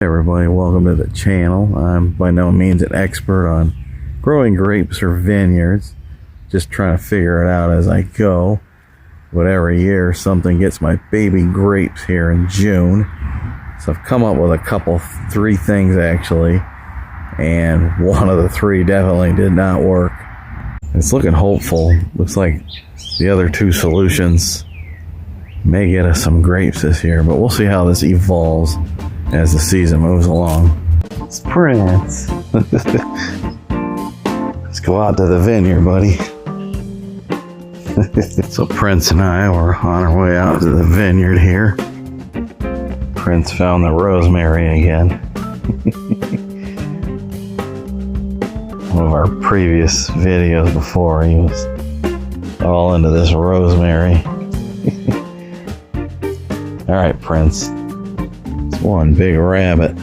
Hey everybody, welcome to the channel. I'm by no means an expert on growing grapes or vineyards, just trying to figure it out as I go. But every year something gets my baby grapes here in June. So I've come up with three things actually, and one of the three definitely did not work. It's looking hopeful. Looks like the other two solutions may get us some grapes this year, but we'll see how this evolves as the season moves along. It's Prince. Let's go out to the vineyard, buddy. So Prince and I were on our way out to the vineyard here. Prince found the rosemary again. One of our previous videos before, he was all into this rosemary. All right, Prince. It's one big rabbit.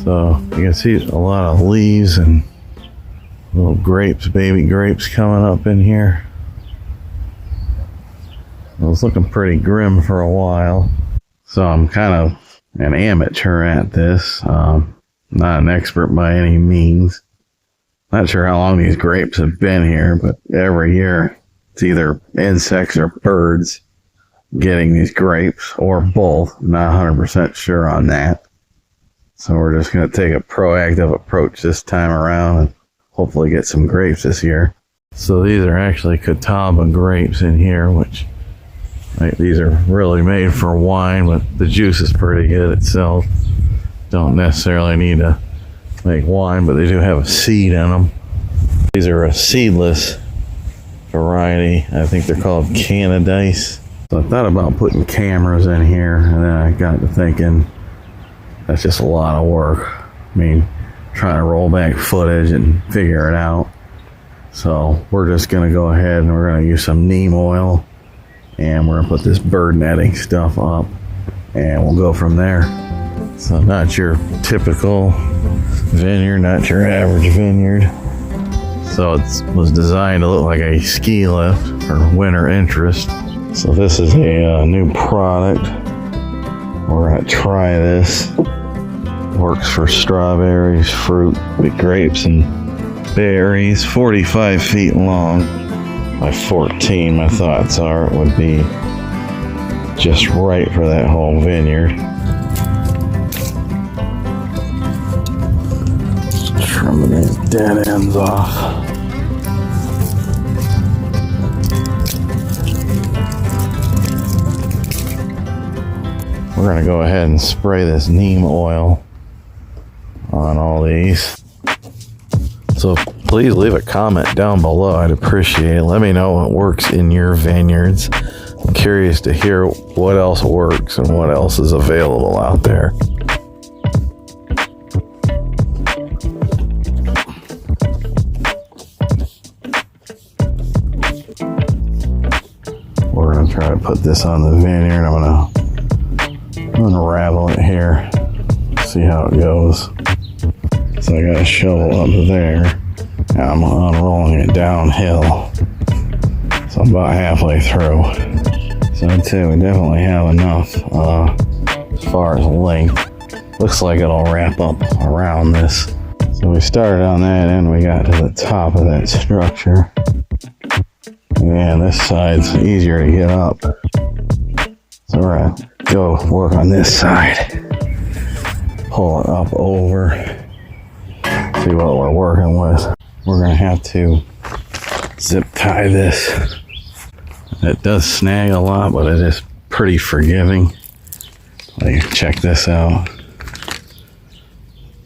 So you can see a lot of leaves and little grapes, baby grapes coming up in here. It was looking pretty grim for a while. So I'm kind of an amateur at this. Not an expert by any means. Not sure how long these grapes have been here, but every year it's either insects or birds getting these grapes, or both. Not 100% sure on that. So we're just going to take a proactive approach this time around and hopefully get some grapes this year. So these are actually Catawba grapes in here, which these are really made for wine, but the juice is pretty good itself. Don't necessarily need to make wine, but they do have a seed in them. These are a seedless variety. I think they're called Canadice. So I thought about putting cameras in here, and then I got to thinking that's just a lot of work. I mean, trying to roll back footage and figure it out. So we're just going to go ahead and we're going to use some neem oil, and we're going to put this bird netting stuff up, and we'll go from there. So not your typical vineyard, not your average vineyard. So it was designed to look like a ski lift for winter interest. So this is a new product. We're going to try this. Works for strawberries, fruit, with grapes and berries. 45 feet long by 14. My thoughts are it would be just right for that whole vineyard. Trimming these dead ends off. We're going to go ahead and spray this neem oil on all these. So please leave a comment down below. I'd appreciate it. Let me know what works in your vineyards. I'm curious to hear what else works and what else is available out there. We're going to try to put this on the vineyard. I'm going to unravel it here, see how it goes. So I got a shovel up there, and I'm unrolling it downhill. So I'm about halfway through. So I'd say we definitely have enough as far as length. Looks like it'll wrap up around this. So we started on that end, we got to the top of that structure. And this side's easier to get up. So we're gonna go work on this side. Pull it up over. See what we're working with. We're gonna have to zip tie this. It does snag a lot, but it is pretty forgiving. Like, check this out.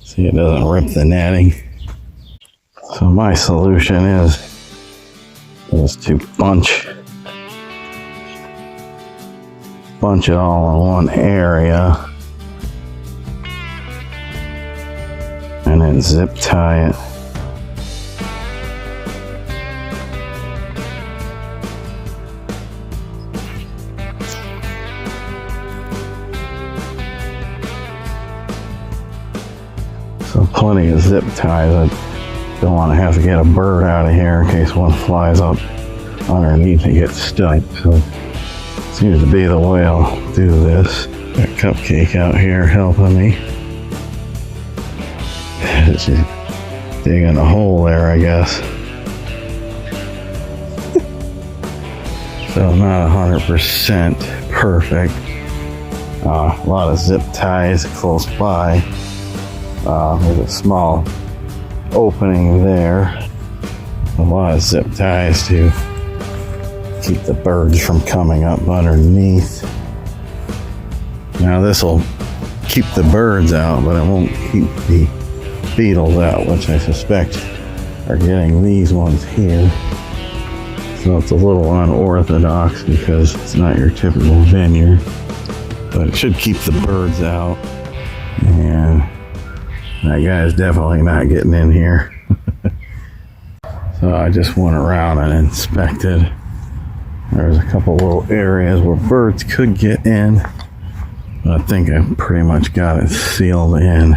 See, it doesn't rip the netting. So my solution is to bunch it all in one area and then zip tie it. So plenty of zip ties. I don't want to have to get a bird out of here in case one flies up underneath and gets stuck. So Seems to be the way I'll do this. Got Cupcake out here helping me. She's digging a hole there, I guess. So not 100% perfect. A lot of zip ties close by. There's a small opening there. A lot of zip ties to keep the birds from coming up underneath. Now this will keep the birds out, but it won't keep the beetles out, which I suspect are getting these ones here. So it's a little unorthodox because it's not your typical vineyard, but it should keep the birds out. And that guy's definitely not getting in here. So I just went around and inspected. There's a couple little areas where birds could get in, but I think I pretty much got it sealed in.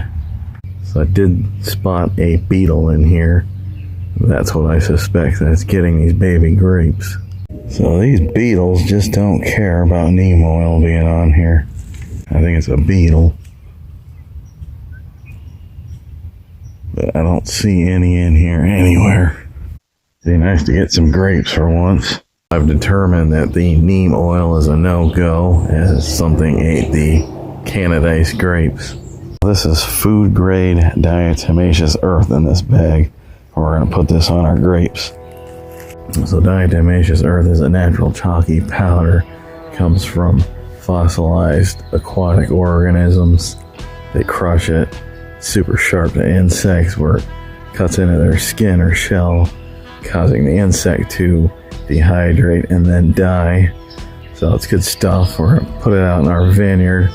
So I did spot a beetle in here. That's what I suspect, that's getting these baby grapes. So these beetles just don't care about neem oil being on here. I think it's a beetle. But I don't see any in here anywhere. It'd be nice to get some grapes for once. I've determined that the neem oil is a no-go as something ate the Canadice grapes. This is food grade diatomaceous earth in this bag. We're going to put this on our grapes. So diatomaceous earth is a natural chalky powder. It comes from fossilized aquatic organisms. They crush it. Super sharp to insects where it cuts into their skin or shell, causing the insect to dehydrate and then die. So it's good stuff. We're going to put it out in our vineyard.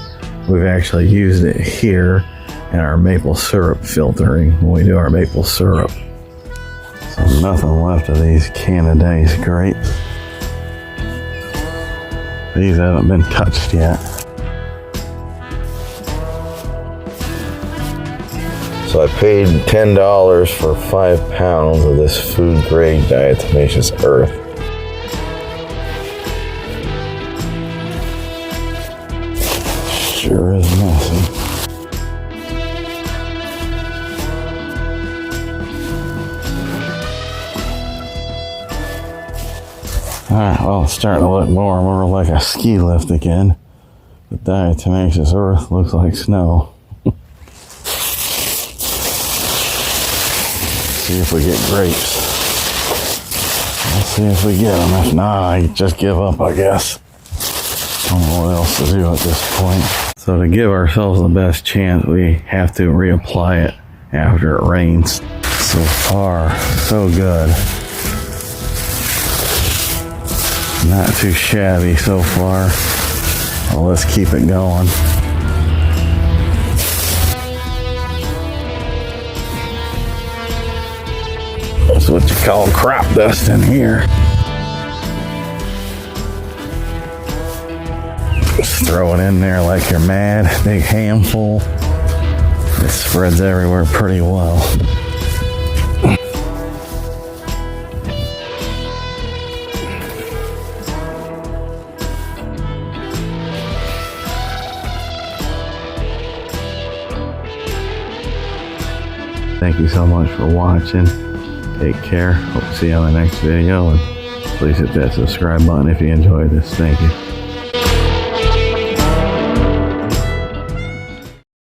We've actually used it here in our maple syrup filtering when we do our maple syrup. So nothing left of these Canadice grapes. These haven't been touched yet. So I paid $10 for 5 pounds of this food grade diatomaceous earth. Sure is messy. Alright, well, it's starting to look more and more like a ski lift again. The diatomaceous earth looks like snow. See if we get grapes. Let's see if we get them. If not, I just give up, I guess. I don't know what else to do at this point. So to give ourselves the best chance, we have to reapply it after it rains. So far, so good. Not too shabby so far. Well, let's keep it going. That's what you call crop dust in here. Just throw it in there like you're mad. Big handful. It spreads everywhere pretty well. Thank you so much for watching. Take care. Hope to see you on the next video. And please hit that subscribe button if you enjoyed this. Thank you.